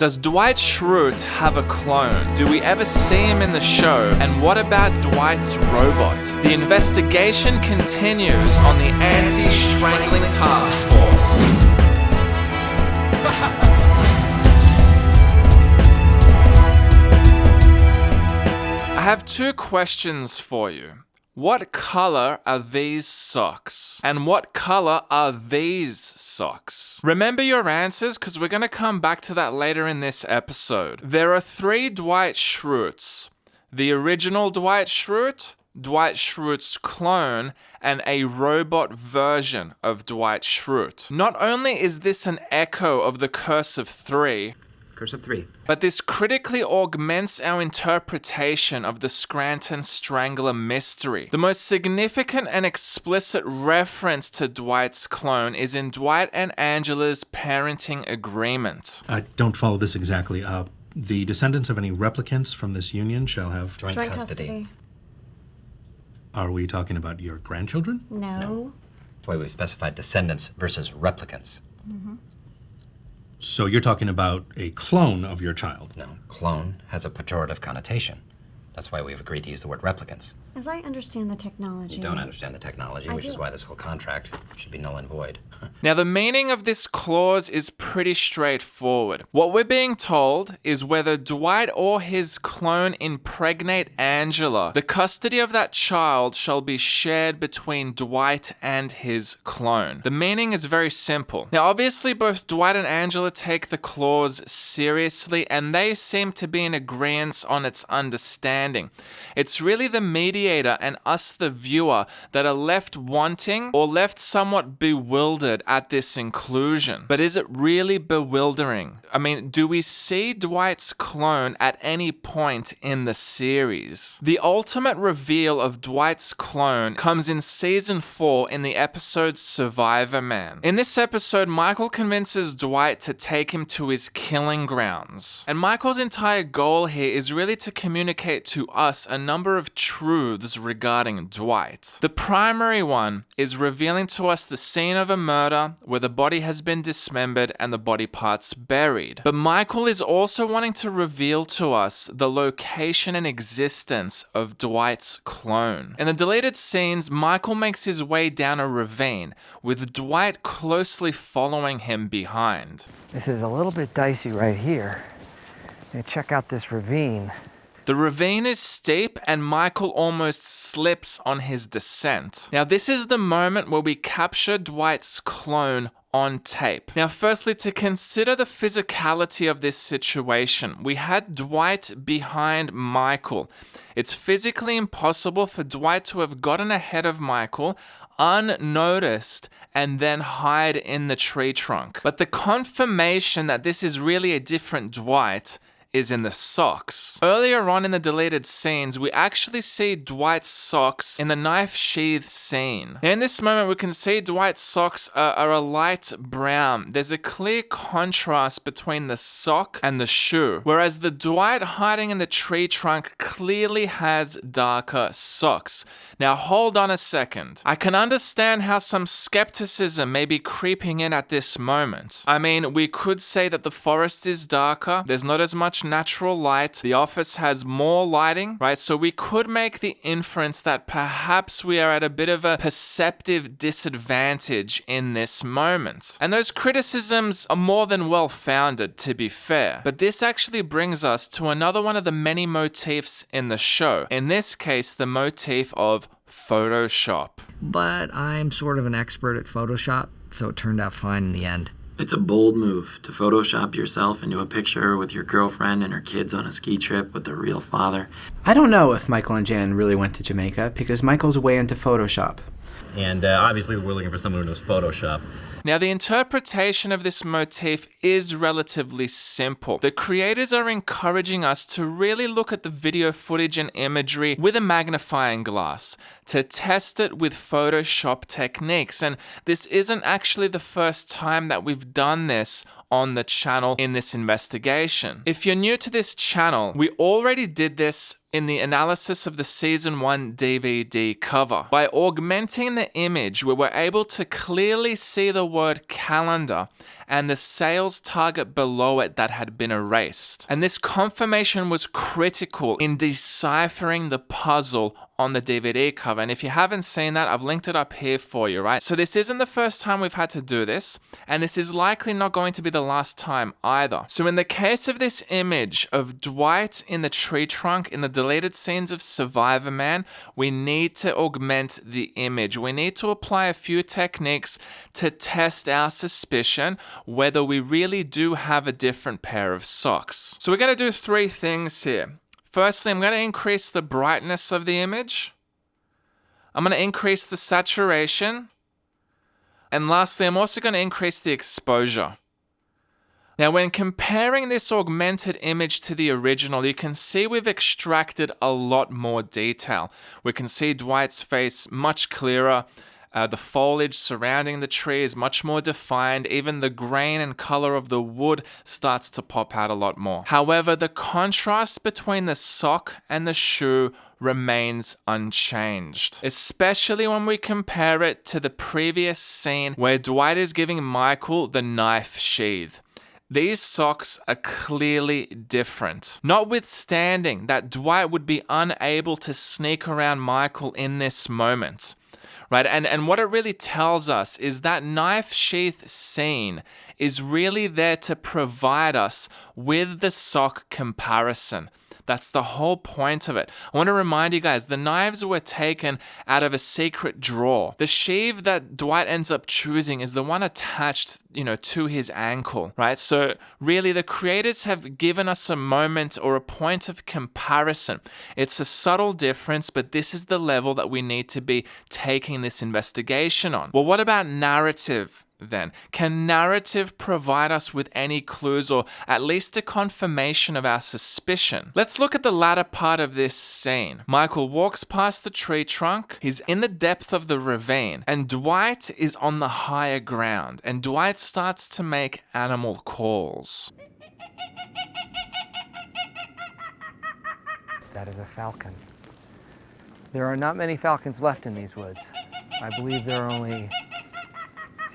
Does Dwight Schrute have a clone? Do we ever see him in the show? And what about Dwight's robot? The investigation continues on the anti-strangling task force. I have two questions for you. What color are these socks? And what color are these socks? Remember your answers, because we're going to come back to that later in this episode. There are 3 Dwight Schrutes. The original Dwight Schrute, Dwight Schrute's clone, and a robot version of Dwight Schrute. Not only is this an echo of the Curse of 3, but this critically augments our interpretation of the Scranton Strangler mystery. The most significant and explicit reference to Dwight's clone is in Dwight and Angela's parenting agreement. I don't follow this exactly. The descendants of any replicants from this union shall have joint custody. Are we talking about your grandchildren? No. That's why we specified descendants versus replicants. Mm-hmm. So you're talking about a clone of your child? No, clone has a pejorative connotation. That's why we've agreed to use the word replicants. As I understand the technology... You don't understand the technology, which is why this whole contract should be null and void. Now, the meaning of this clause is pretty straightforward. What we're being told is whether Dwight or his clone impregnate Angela, the custody of that child shall be shared between Dwight and his clone. The meaning is very simple. Now, obviously, both Dwight and Angela take the clause seriously, and they seem to be in agreement on its understanding. It's really the mediator and us, the viewer, that are left wanting or left somewhat bewildered at this inclusion. But is it really bewildering? I mean, do we see Dwight's clone at any point in the series? The ultimate reveal of Dwight's clone comes in season 4 in the episode Survivor Man. In this episode, Michael convinces Dwight to take him to his killing grounds. And Michael's entire goal here is really to communicate to us a number of truths regarding Dwight. The primary one is revealing to us the scene of a murder where the body has been dismembered and the body parts buried. But Michael is also wanting to reveal to us the location and existence of Dwight's clone. In the deleted scenes, Michael makes his way down a ravine, with Dwight closely following him behind. This is a little bit dicey right here. Now check out this ravine. The ravine is steep and Michael almost slips on his descent. Now, this is the moment where we capture Dwight's clone on tape. Now, firstly, to consider the physicality of this situation, we had Dwight behind Michael. It's physically impossible for Dwight to have gotten ahead of Michael unnoticed and then hide in the tree trunk. But the confirmation that this is really a different Dwight is in the socks. Earlier on in the deleted scenes, we actually see Dwight's socks in the knife sheath scene. Now, in this moment, we can see Dwight's socks are a light brown. There's a clear contrast between the sock and the shoe, whereas the Dwight hiding in the tree trunk clearly has darker socks. Now, hold on a second. I can understand how some skepticism may be creeping in at this moment. I mean, we could say that the forest is darker, there's not as much natural light, the office has more lighting, right? So we could make the inference that perhaps we are at a bit of a perceptive disadvantage in this moment. And those criticisms are more than well-founded, to be fair. But this actually brings us to another one of the many motifs in the show. In this case, the motif of Photoshop. But I'm sort of an expert at Photoshop, so it turned out fine in the end. It's a bold move to Photoshop yourself into a picture with your girlfriend and her kids on a ski trip with their real father. I don't know if Michael and Jan really went to Jamaica, because Michael's way into Photoshop. And obviously we're looking for someone who knows Photoshop. Now, the interpretation of this motif is relatively simple. The creators are encouraging us to really look at the video footage and imagery with a magnifying glass, to test it with Photoshop techniques. And this isn't actually the first time that we've done this on the channel in this investigation. If you're new to this channel, we already did this in the analysis of the Season 1 DVD cover. By augmenting the image, we were able to clearly see the word calendar and the sales target below it that had been erased. And this confirmation was critical in deciphering the puzzle on the DVD cover. And if you haven't seen that, I've linked it up here for you, right? So this isn't the first time we've had to do this, and this is likely not going to be the last time either. So in the case of this image of Dwight in the tree trunk in the deleted scenes of Survivor Man, we need to augment the image. We need to apply a few techniques to test our suspicion whether we really do have a different pair of socks. So we're going to do 3 things here. Firstly, I'm going to increase the brightness of the image. I'm going to increase the saturation. And lastly, I'm also going to increase the exposure. Now, when comparing this augmented image to the original, you can see we've extracted a lot more detail. We can see Dwight's face much clearer. The foliage surrounding the tree is much more defined. Even the grain and color of the wood starts to pop out a lot more. However, the contrast between the sock and the shoe remains unchanged, especially when we compare it to the previous scene where Dwight is giving Michael the knife sheath. These socks are clearly different, notwithstanding that Dwight would be unable to sneak around Michael in this moment. Right, and what it really tells us is that knife sheath scene is really there to provide us with the sock comparison. That's the whole point of it. I want to remind you guys, the knives were taken out of a secret drawer. The sheath that Dwight ends up choosing is the one attached, to his ankle, right? So really the creators have given us a moment or a point of comparison. It's a subtle difference, but this is the level that we need to be taking this investigation on. Well, what about narrative? Then, can narrative provide us with any clues or at least a confirmation of our suspicion? Let's look at the latter part of this scene. Michael walks past the tree trunk, he's in the depth of the ravine, and Dwight is on the higher ground, and Dwight starts to make animal calls. That is a falcon. There are not many falcons left in these woods. I believe there are only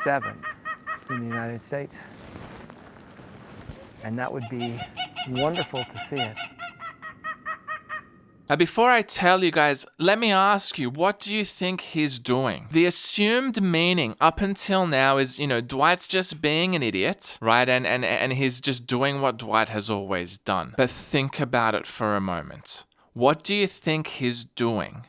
7 in the United States. And that would be wonderful to see it. Now, before I tell you guys, let me ask you, what do you think he's doing? The assumed meaning up until now is, Dwight's just being an idiot, right? And he's just doing what Dwight has always done. But think about it for a moment. What do you think he's doing?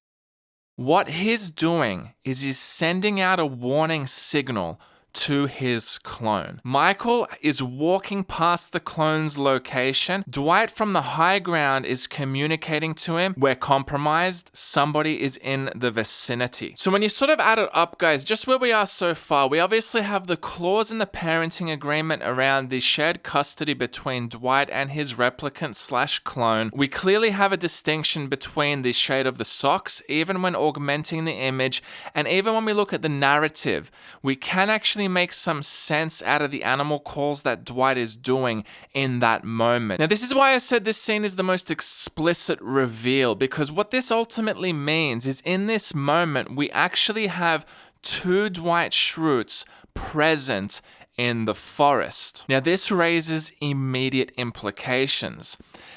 What he's doing is he's sending out a warning signal to his clone. Michael is walking past the clone's location. Dwight from the high ground is communicating to him, we're compromised, somebody is in the vicinity. So when you sort of add it up, guys, just where we are so far, we obviously have the clause in the parenting agreement around the shared custody between Dwight and his replicant / clone. We clearly have a distinction between the shade of the socks, even when augmenting the image, and even when we look at the narrative, we can actually make some sense out of the animal calls that Dwight is doing in that moment. Now, this is why I said this scene is the most explicit reveal, because what this ultimately means is in this moment, we actually have 2 Dwight Schrutes present in the forest. Now, this raises immediate implications,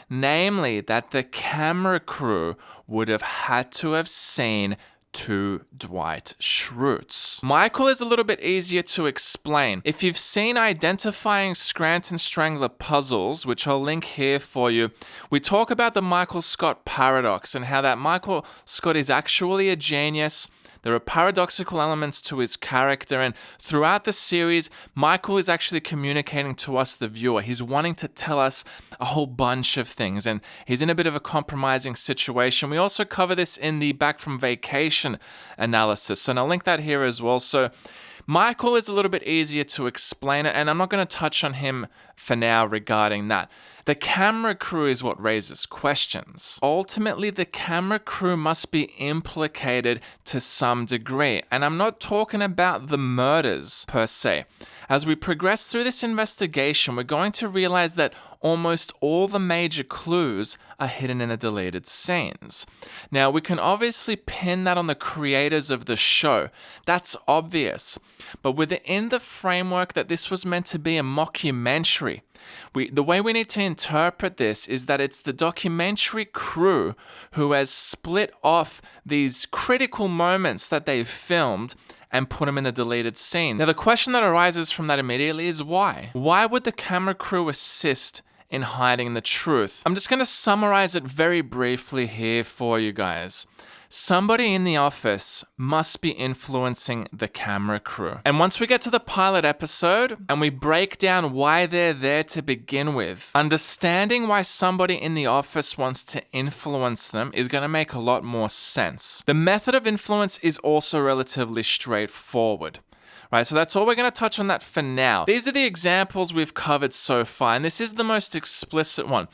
namely that the camera crew would have had to have seen 2 Dwight Schrutes. Michael is a little bit easier to explain. If you've seen Identifying Scranton Strangler puzzles, which I'll link here for you, we talk about the Michael Scott paradox and how that Michael Scott is actually a genius. There are paradoxical elements to his character, and throughout the series, Michael is actually communicating to us, the viewer. He's wanting to tell us a whole bunch of things, and he's in a bit of a compromising situation. We also cover this in the Back from Vacation analysis, and I'll link that here as well. So Michael is a little bit easier to explain it, and I'm not going to touch on him for now regarding that. The camera crew is what raises questions. Ultimately, the camera crew must be implicated to some degree, and I'm not talking about the murders per se. As we progress through this investigation, we're going to realize that almost all the major clues are hidden in the deleted scenes. Now, we can obviously pin that on the creators of the show. That's obvious. But within the framework that this was meant to be a mockumentary, the way we need to interpret this is that it's the documentary crew who has split off these critical moments that they've filmed and put them in the deleted scene. Now, the question that arises from that immediately is why? Why would the camera crew assist in hiding the truth? I'm just going to summarize it very briefly here for you guys. Somebody in the office must be influencing the camera crew. And once we get to the pilot episode and we break down why they're there to begin with, understanding why somebody in the office wants to influence them is going to make a lot more sense. The method of influence is also relatively straightforward. Right, so that's all we're going to touch on that for now. These are the examples we've covered so far, and this is the most explicit one.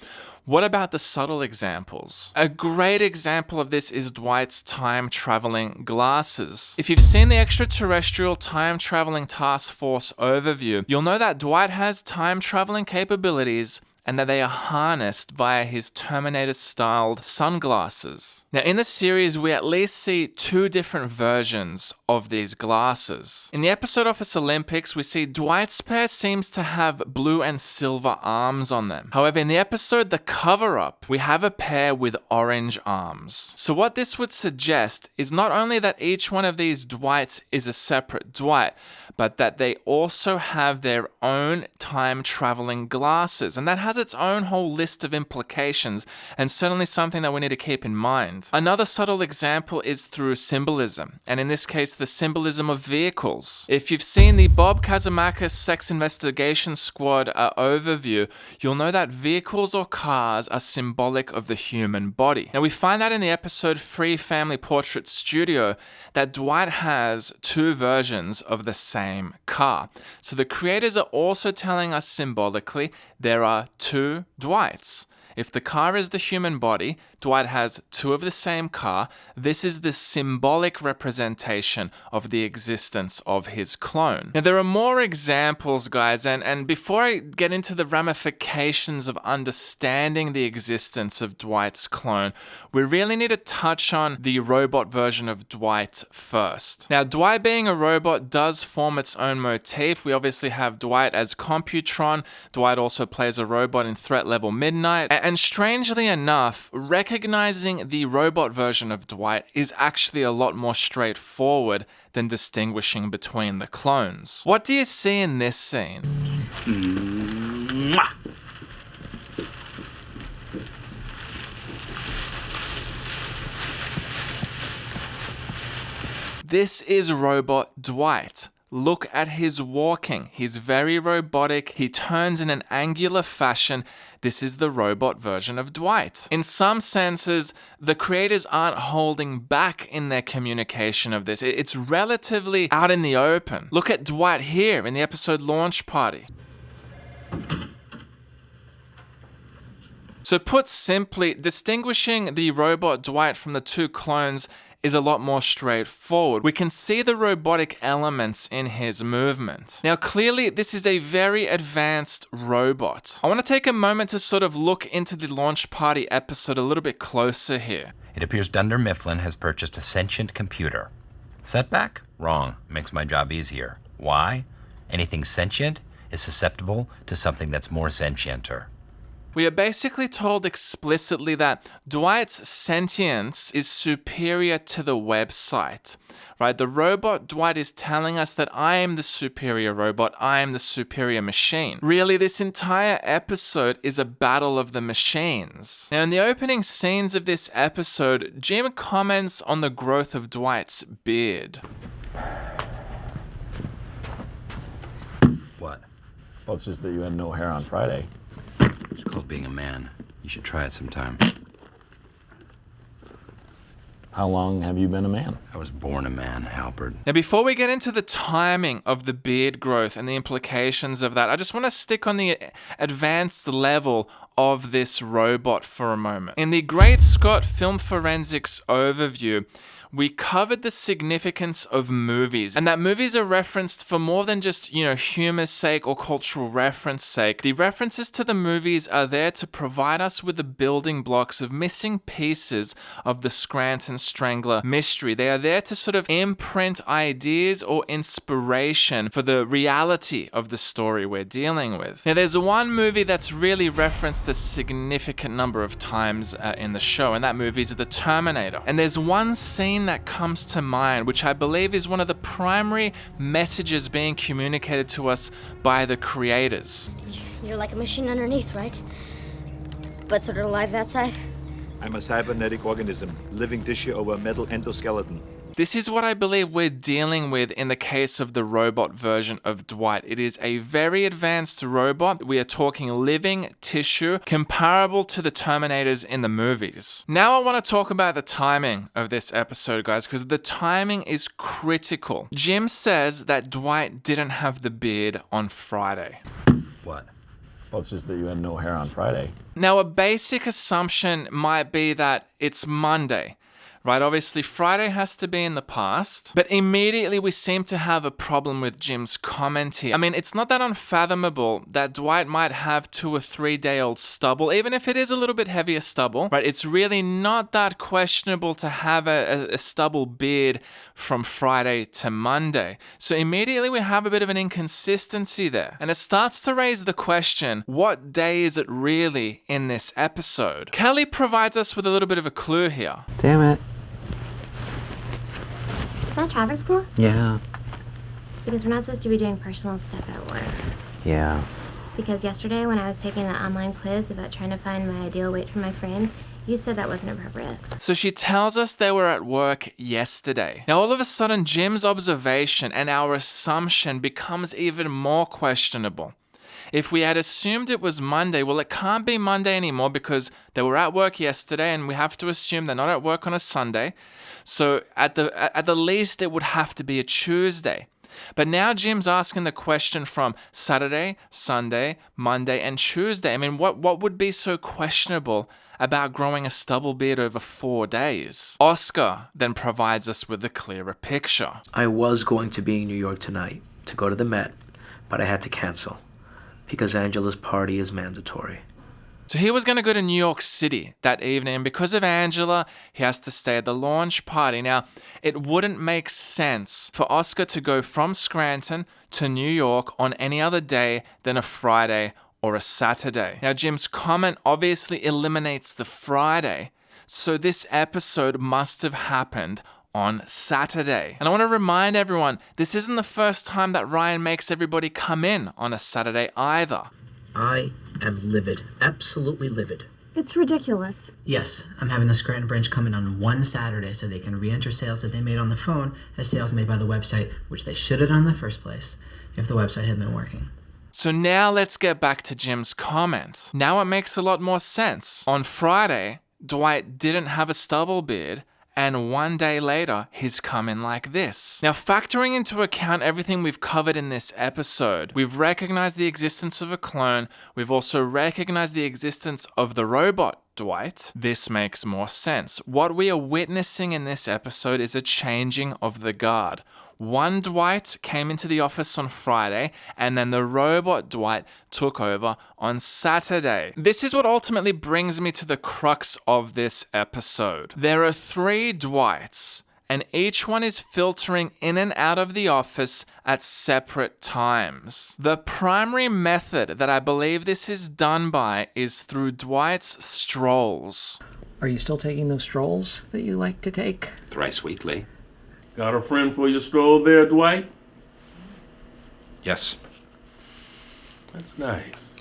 What about the subtle examples? A great example of this is Dwight's time-traveling glasses. If you've seen the extraterrestrial time-traveling task force overview, you'll know that Dwight has time-traveling capabilities and that they are harnessed via his Terminator-styled sunglasses. Now, in the series, we at least see two different versions of these glasses. In the episode Office Olympics, we see Dwight's pair seems to have blue and silver arms on them. However, in the episode The Cover-Up, we have a pair with orange arms. So what this would suggest is not only that each one of these Dwights is a separate Dwight, but that they also have their own time-traveling glasses. And that has its own whole list of implications, and certainly something that we need to keep in mind. Another subtle example is through symbolism, and in this case, the symbolism of vehicles. If you've seen the Bob Kazamakis Sex Investigation Squad overview, you'll know that vehicles or cars are symbolic of the human body. Now, we find out in the episode Free Family Portrait Studio that Dwight has two versions of the same car. So the creators are also telling us symbolically there are two Dwights. If the car is the human body, Dwight has two of the same car. This is the symbolic representation of the existence of his clone. Now, there are more examples, guys, and before I get into the ramifications of understanding the existence of Dwight's clone, we really need to touch on the robot version of Dwight first. Now, Dwight being a robot does form its own motif. We obviously have Dwight as Computron. Dwight also plays a robot in Threat Level Midnight. And strangely enough, recognizing the robot version of Dwight is actually a lot more straightforward than distinguishing between the clones. What do you see in this scene? This is robot Dwight. Look at his walking. He's very robotic. He turns in an angular fashion. This is the robot version of Dwight. In some senses, the creators aren't holding back in their communication of this. It's relatively out in the open. Look at Dwight here in the episode Launch Party. So put simply, distinguishing the robot Dwight from the two clones is a lot more straightforward. We can see the robotic elements in his movement. Now, clearly, this is a very advanced robot. I want to take a moment to sort of look into the Launch Party episode a little bit closer here. It appears Dunder Mifflin has purchased a sentient computer. Setback? Wrong. Makes my job easier. Why? Anything sentient is susceptible to something that's more sentienter. We are basically told explicitly that Dwight's sentience is superior to the website, right? The robot Dwight is telling us that I am the superior robot, I am the superior machine. Really, this entire episode is a battle of the machines. Now, in the opening scenes of this episode, Jim comments on the growth of Dwight's beard. What? Well, it's just that you had no hair on Friday. It's called being a man. You should try it sometime. How long have you been a man? I was born a man, Halpert. Now, before we get into the timing of the beard growth and the implications of that, I just want to stick on the advanced level of this robot for a moment. In the Great Scott Film Forensics overview, we covered the significance of movies, and that movies are referenced for more than just, humor's sake or cultural reference sake. The references to the movies are there to provide us with the building blocks of missing pieces of the Scranton Strangler mystery. They are there to sort of imprint ideas or inspiration for the reality of the story we're dealing with. Now, there's one movie that's really referenced a significant number of times in the show, and that movie is The Terminator. And there's one scene that comes to mind, which I believe is one of the primary messages being communicated to us by the creators. You're like a machine underneath, right? But sort of alive outside? I'm a cybernetic organism, living tissue over a metal endoskeleton. This is what I believe we're dealing with in the case of the robot version of Dwight. It is a very advanced robot. We are talking living tissue, comparable to the Terminators in the movies. Now I want to talk about the timing of this episode, guys, because the timing is critical. Jim says that Dwight didn't have the beard on Friday. What? Well, it's just that you had no hair on Friday. Now, a basic assumption might be that it's Monday. Right, obviously Friday has to be in the past, but immediately we seem to have a problem with Jim's comment here. I mean, it's not that unfathomable that Dwight might have 2 or 3 day old stubble, even if it is a little bit heavier stubble, right? It's really not that questionable to have a stubble beard from Friday to Monday. So immediately we have a bit of an inconsistency there. And it starts to raise the question, what day is it really in this episode? Kelly provides us with a little bit of a clue here. Damn it. Is that traffic school? Yeah. Because we're not supposed to be doing personal stuff at work. Yeah. Because yesterday when I was taking the online quiz about trying to find my ideal weight for my frame, you said that wasn't appropriate. So she tells us they were at work yesterday. Now all of a sudden Jim's observation and our assumption becomes even more questionable. If we had assumed it was Monday, well, it can't be Monday anymore because they were at work yesterday and we have to assume they're not at work on a Sunday. So at the least, it would have to be a Tuesday. But now Jim's asking the question from Saturday, Sunday, Monday, and Tuesday. I mean, what would be so questionable about growing a stubble beard over 4 days? Oscar then provides us with a clearer picture. I was going to be in New York tonight to go to the Met, but I had to cancel because Angela's party is mandatory. So he was going to go to New York City that evening, and because of Angela, he has to stay at the launch party. Now, it wouldn't make sense for Oscar to go from Scranton to New York on any other day than a Friday or a Saturday. Now, Jim's comment obviously eliminates the Friday, so this episode must have happened on Saturday. And I want to remind everyone, this isn't the first time that Ryan makes everybody come in on a Saturday either. I am livid. Absolutely livid. It's ridiculous. Yes, I'm having the Scranton branch come in on one Saturday so they can re-enter sales that they made on the phone as sales made by the website, which they should have done in the first place if the website had been working. So now let's get back to Jim's comments. Now it makes a lot more sense. On Friday, Dwight didn't have a stubble beard, and 1 day later, he's come in like this. Now, factoring into account everything we've covered in this episode, we've recognized the existence of a clone. We've also recognized the existence of the robot, Dwight. This makes more sense. What we are witnessing in this episode is a changing of the guard. One Dwight came into the office on Friday, and then the robot Dwight took over on Saturday. This is what ultimately brings me to the crux of this episode. There are 3 Dwights, and each one is filtering in and out of the office at separate times. The primary method that I believe this is done by is through Dwight's strolls. Are you still taking those strolls that you like to take? Thrice weekly. Got a friend for your stroll there, Dwight? Yes. That's nice.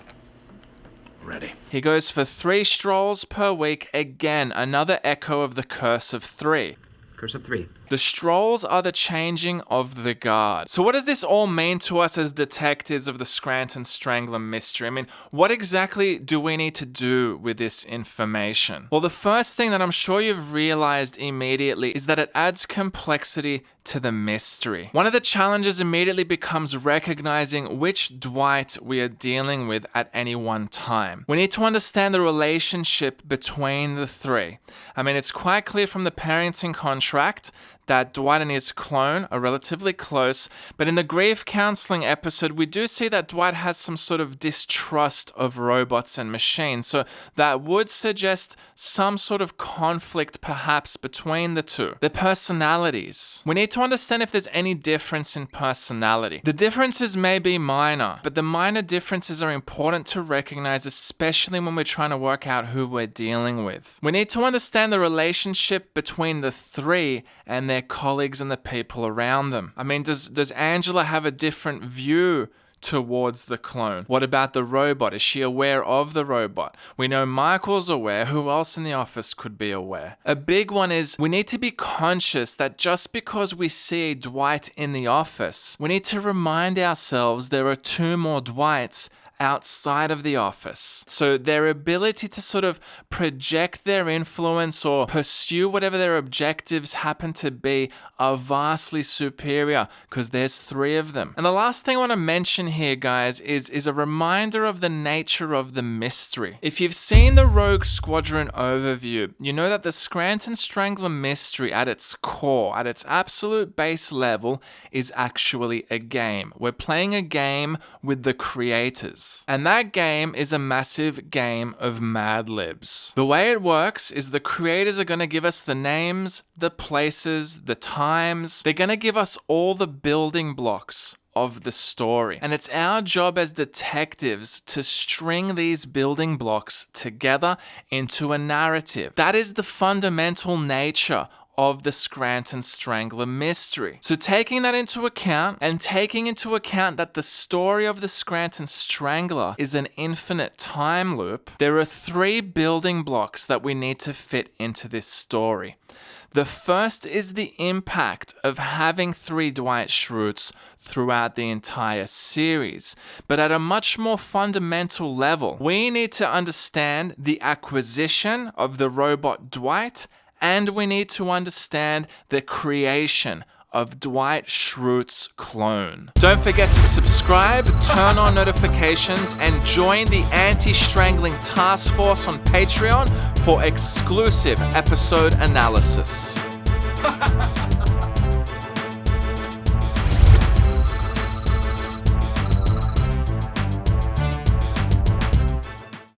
Ready. He goes for 3 strolls per week. Again, another echo of the curse of 3. Curse of 3. The strolls are the changing of the guard. So what does this all mean to us as detectives of the Scranton Strangler mystery? I mean, what exactly do we need to do with this information? Well, the first thing that I'm sure you've realized immediately is that it adds complexity to the mystery. One of the challenges immediately becomes recognizing which Dwight we are dealing with at any one time. We need to understand the relationship between the three. I mean, it's quite clear from the parenting contract that Dwight and his clone are relatively close, but in the grief counseling episode, we do see that Dwight has some sort of distrust of robots and machines, so that would suggest some sort of conflict perhaps between the two. The personalities. We need to understand if there's any difference in personality. The differences may be minor, but the minor differences are important to recognize, especially when we're trying to work out who we're dealing with. We need to understand the relationship between the three and their colleagues and the people around them. I mean, does Angela have a different view towards the clone? What about the robot? Is she aware of the robot? We know Michael's aware. Who else in the office could be aware? A big one is we need to be conscious that just because we see a Dwight in the office, we need to remind ourselves there are two more Dwights outside of the office. So their ability to sort of project their influence or pursue whatever their objectives happen to be are vastly superior because there's three of them. And the last thing I want to mention here, guys, is a reminder of the nature of the mystery. If you've seen the Rogue Squadron overview, you know that the Scranton Strangler mystery at its core, at its absolute base level, is actually a game. We're playing a game with the creators. And that game is a massive game of Mad Libs. The way it works is the creators are going to give us the names, the places, the times. They're going to give us all the building blocks of the story. And it's our job as detectives to string these building blocks together into a narrative. That is the fundamental nature of the Scranton Strangler mystery. So taking that into account, and taking into account that the story of the Scranton Strangler is an infinite time loop, there are three building blocks that we need to fit into this story. The first is the impact of having three Dwight Schrutes throughout the entire series. But at a much more fundamental level, we need to understand the acquisition of the robot Dwight, and we need to understand the creation of Dwight Schrute's clone. Don't forget to subscribe, turn on notifications, and join the Anti-Strangling Task Force on Patreon for exclusive episode analysis.